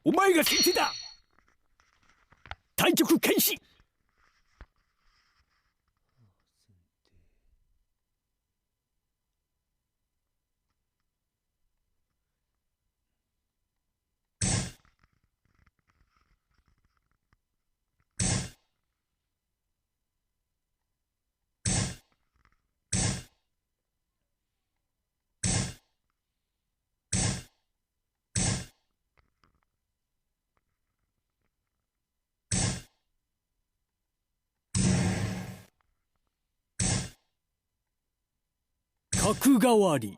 お前が先手だ。対局開始。角代わり。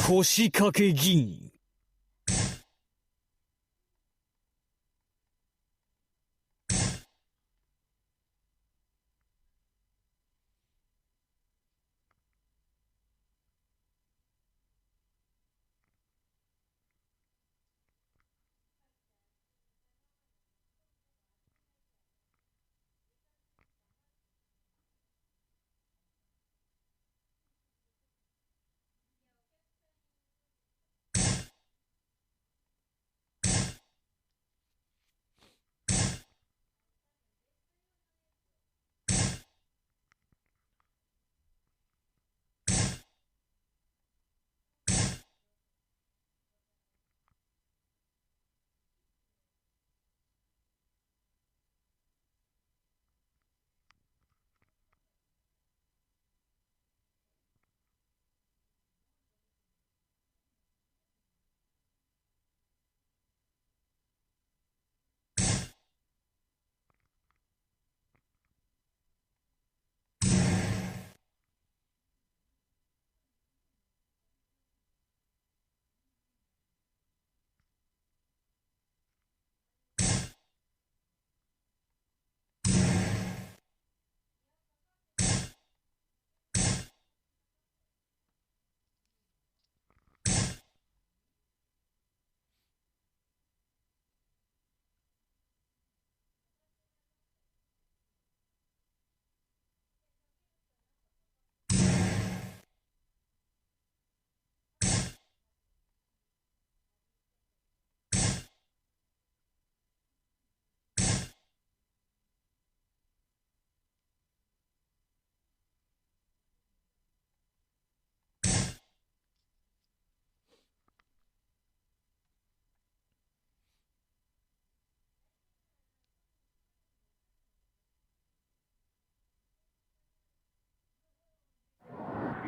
腰掛け銀。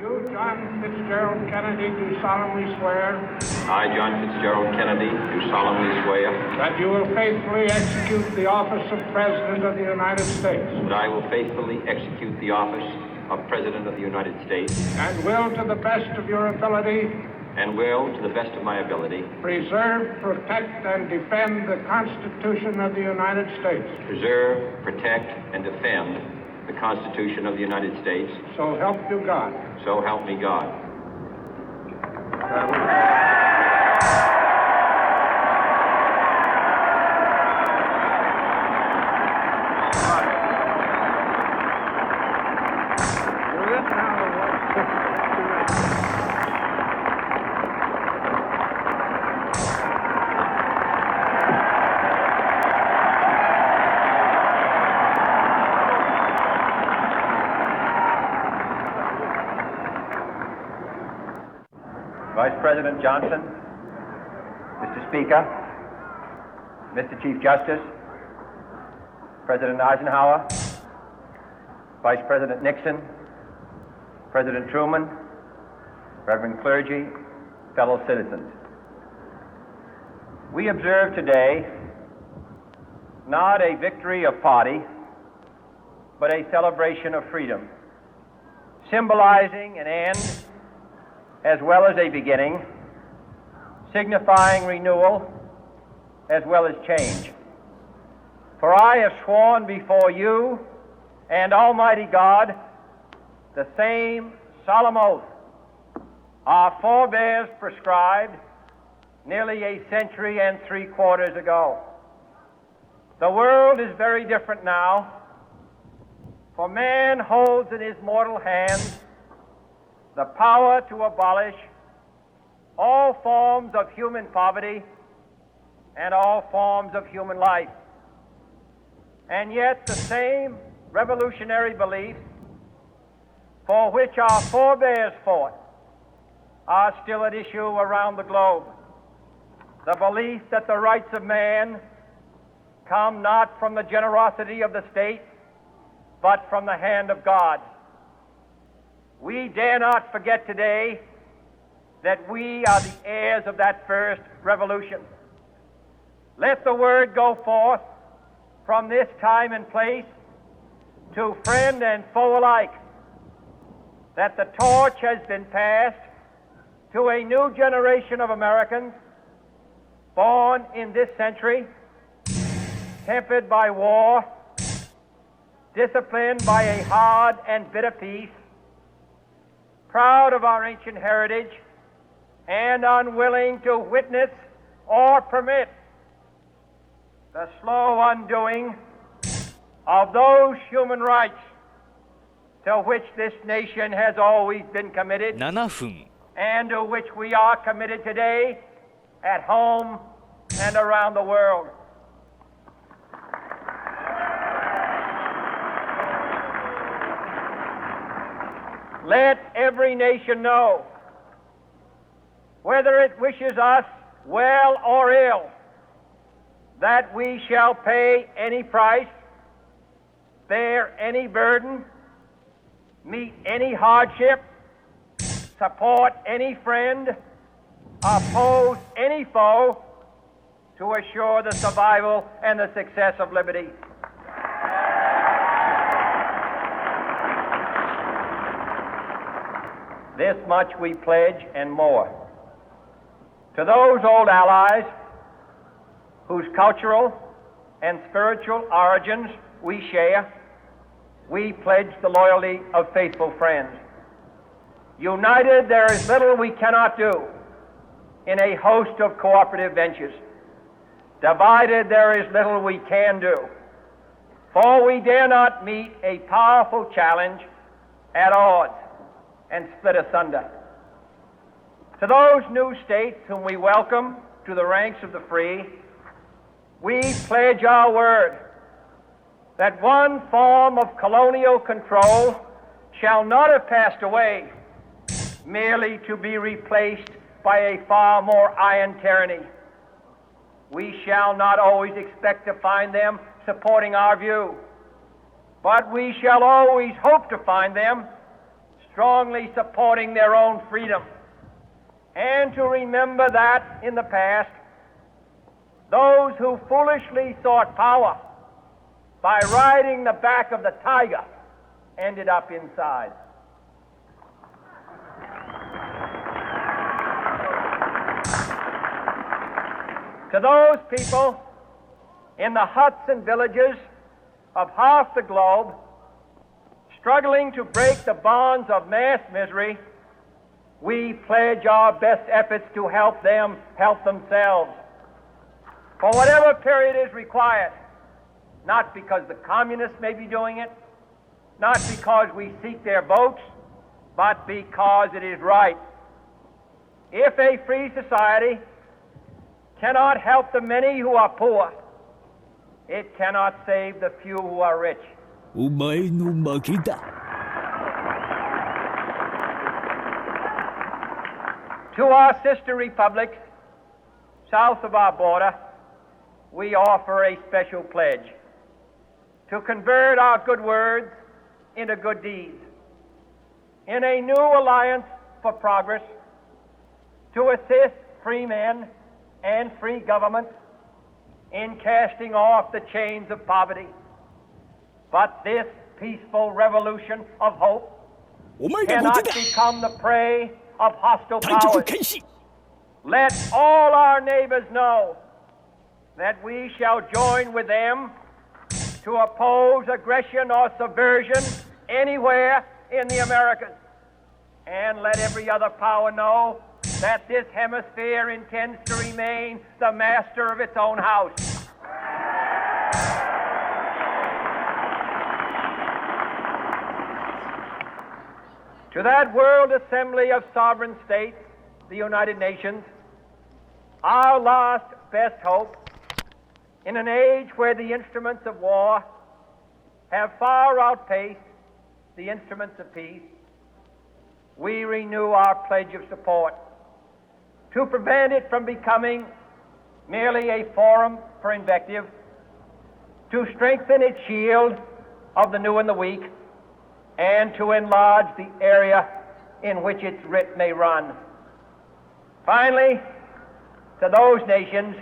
You, John Fitzgerald Kennedy, do solemnly swear. I, John Fitzgerald Kennedy, do solemnly swear. That you will faithfully execute the office of President of the United States. That I will faithfully execute the office of President of the United States. And will, to the best of your ability. And will, to the best of my ability. Preserve, protect, and defend the Constitution of the United States. Preserve, protect, and defend the Constitution of the United States. So help you God. So help me God. Vice President Johnson, Mr. Speaker, Mr. Chief Justice, President Eisenhower, Vice President Nixon, President Truman, Reverend clergy, fellow citizens. We observe today not a victory of party, but a celebration of freedom, symbolizing an end as well as a beginning, signifying renewal as well as change. For I have sworn before you and Almighty God the same solemn oath our forebears prescribed nearly a century and 3/4 ago. The world is very different now, for man holds in his mortal hands the power to abolish all forms of human poverty and all forms of human life. And yet the same revolutionary beliefs for which our forebears fought are still at issue around the globe. The belief that the rights of man come not from the generosity of the state, but from the hand of God. We dare not forget today that we are the heirs of that first revolution. Let the word go forth from this time and place to friend and foe alike that the torch has been passed to a new generation of Americans born in this century, tempered by war, disciplined by a hard and bitter peace, proud of our ancient heritage, and unwilling to witness or permit the slow undoing of those human rights to which this nation has always been committed 7分 and to which we are committed today at home and around the world. Let every nation know, whether it wishes us well or ill, that we shall pay any price, bear any burden, meet any hardship, support any friend, oppose any foe to assure the survival and the success of liberty. This much we pledge and more. To those old allies whose cultural and spiritual origins we share, we pledge the loyalty of faithful friends. United, there is little we cannot do in a host of cooperative ventures. Divided, there is little we can do, for we dare not meet a powerful challenge at odds and split asunder. To those new states whom we welcome to the ranks of the free, we pledge our word that one form of colonial control shall not have passed away merely to be replaced by a far more iron tyranny. We shall not always expect to find them supporting our view, but we shall always hope to find them strongly supporting their own freedom, and to remember that in the past, those who foolishly sought power by riding the back of the tiger ended up inside. To those people in the huts and villages of half the globe struggling to break the bonds of mass misery, we pledge our best efforts to help them help themselves for whatever period is required, not because the communists may be doing it, not because we seek their votes, but because it is right. If a free society cannot help the many who are poor, it cannot save the few who are rich. お前の負けだ。To our sister republics south of our border, we offer a special pledge to convert our good words into good deeds, in a new alliance for progress, to assist free men and free governments in casting off the chains of poverty. But this peaceful revolution of hope お前が cannot 後手だ become the prey of hostile 対局 powers. 開始 Let all our neighbors know that we shall join with them to oppose aggression or subversion anywhere in the Americas. And let every other power know that this hemisphere intends to remain the master of its own house. To that World Assembly of Sovereign States, the United Nations, our last best hope, in an age where the instruments of war have far outpaced the instruments of peace, we renew our pledge of support to prevent it from becoming merely a forum for invective, to strengthen its shield of the new and the weak, and to enlarge the area in which its writ may run. Finally, to those nations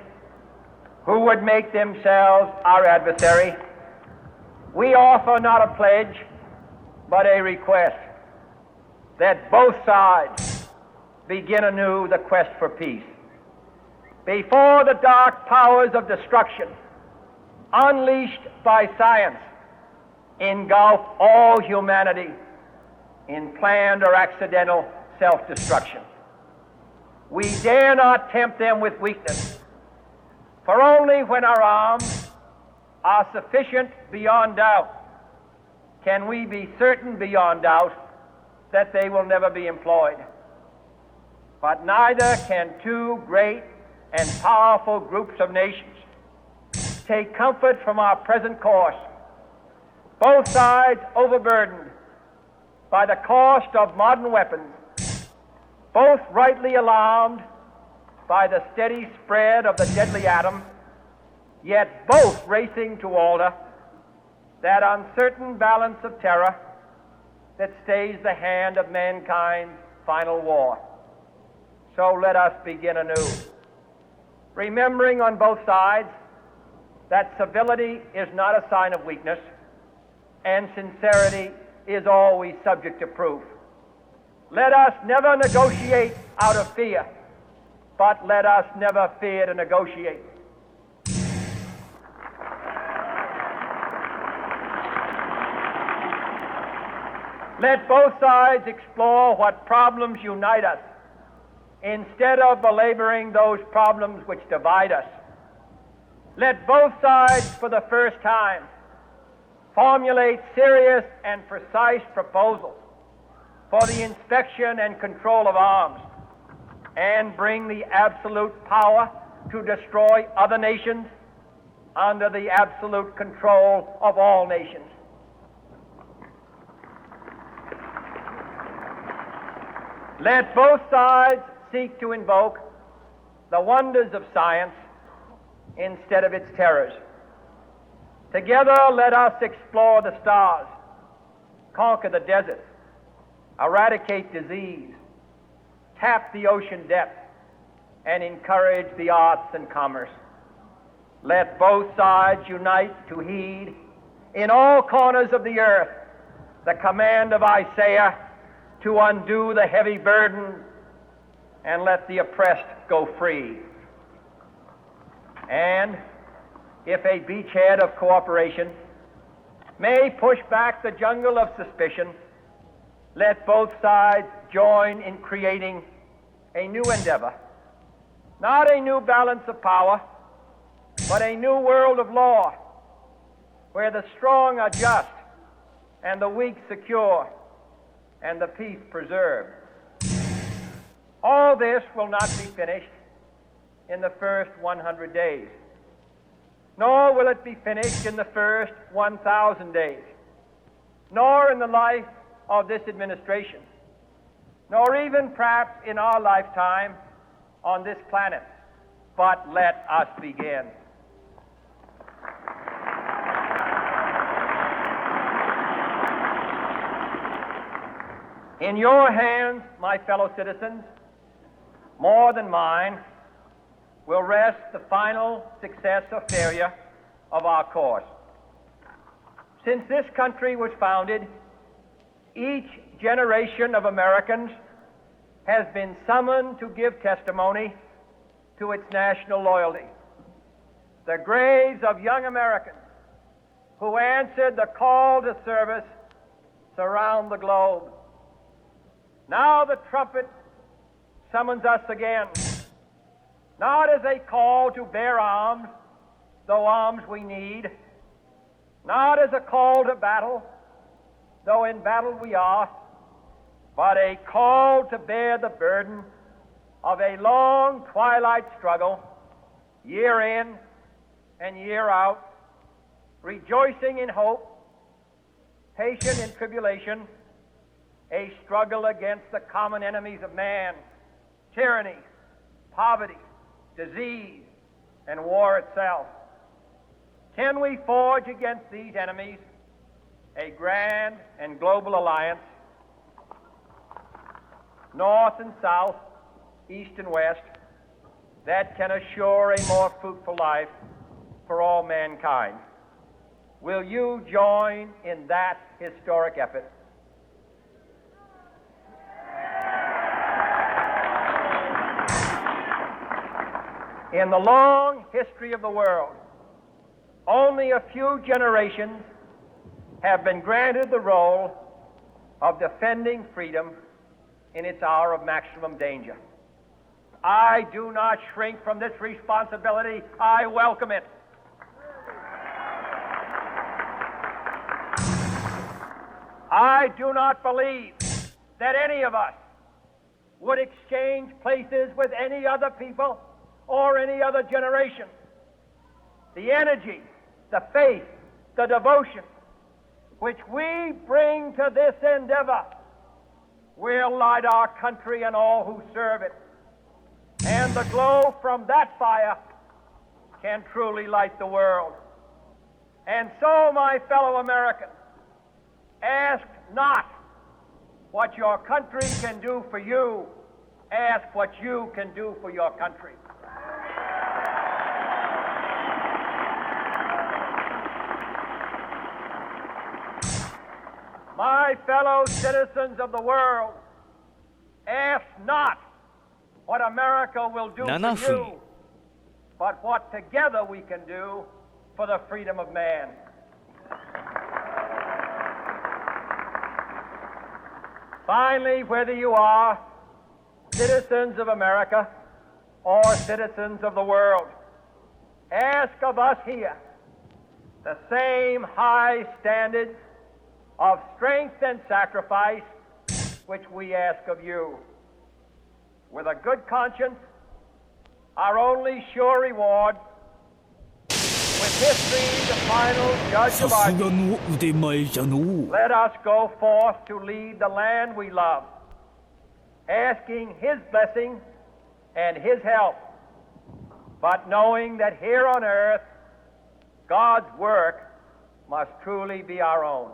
who would make themselves our adversary, we offer not a pledge, but a request that both sides begin anew the quest for peace. Before the dark powers of destruction, unleashed by science, engulf all humanity in planned or accidental self-destruction. We dare not tempt them with weakness, for only when our arms are sufficient beyond doubt can we be certain beyond doubt that they will never be employed. But neither can two great and powerful groups of nations take comfort from our present course, both sides overburdened by the cost of modern weapons, both rightly alarmed by the steady spread of the deadly atom, yet both racing to alter that uncertain balance of terror that stays the hand of mankind's final war. So let us begin anew, remembering on both sides that civility is not a sign of weakness, and sincerity is always subject to proof. Let us never negotiate out of fear, but let us never fear to negotiate. Let both sides explore what problems unite us, instead of belaboring those problems which divide us. Let both sides, for the first time, formulate serious and precise proposals for the inspection and control of arms, and bring the absolute power to destroy other nations under the absolute control of all nations. Let both sides seek to invoke the wonders of science instead of its terrors. Together, let us explore the stars, conquer the deserts, eradicate disease, tap the ocean depths, and encourage the arts and commerce. Let both sides unite to heed in all corners of the earth the command of Isaiah to undo the heavy burden and let the oppressed go free. And if a beachhead of cooperation may push back the jungle of suspicion, let both sides join in creating a new endeavor, not a new balance of power, but a new world of law, where the strong are just and the weak secure and the peace preserved. All this will not be finished in the first 100 days, nor will it be finished in the first 1,000 days, nor in the life of this administration, nor even perhaps in our lifetime on this planet. But let us begin. In your hands, my fellow citizens, more than mine, will rest the final success or failure of our course. Since this country was founded, each generation of Americans has been summoned to give testimony to its national loyalty. The graves of young Americans who answered the call to service surround the globe. Now the trumpet summons us again, not as a call to bear arms, though arms we need, not as a call to battle, though in battle we are, but a call to bear the burden of a long twilight struggle, year in and year out, rejoicing in hope, patient in tribulation, a struggle against the common enemies of man, tyranny, poverty, disease, and war itself. Can we forge against these enemies a grand and global alliance, north and south, east and west, that can assure a more fruitful life for all mankind? Will you join in that historic effort? In the long history of the world, only a few generations have been granted the role of defending freedom in its hour of maximum danger. I do not shrink from this responsibility. I welcome it. I do not believe that any of us would exchange places with any other people or any other generation. The energy, the faith, the devotion which we bring to this endeavor will light our country and all who serve it. And the glow from that fire can truly light the world. And so, my fellow Americans, ask not what your country can do for you. Ask what you can do for your country. My fellow citizens of the world, ask not what America will do7for you,分 but what together we can do for the freedom of man. Finally, whether you are citizens of America or citizens of the world, ask of us here the same high standards of strength and sacrifice which we ask of you. With a good conscience, our only sure reward, with history the final judge さ of す our がの腕前じゃのう。 let us go forth to lead the land we love, asking His blessing and His help, but knowing that here on earth, God's work must truly be our own.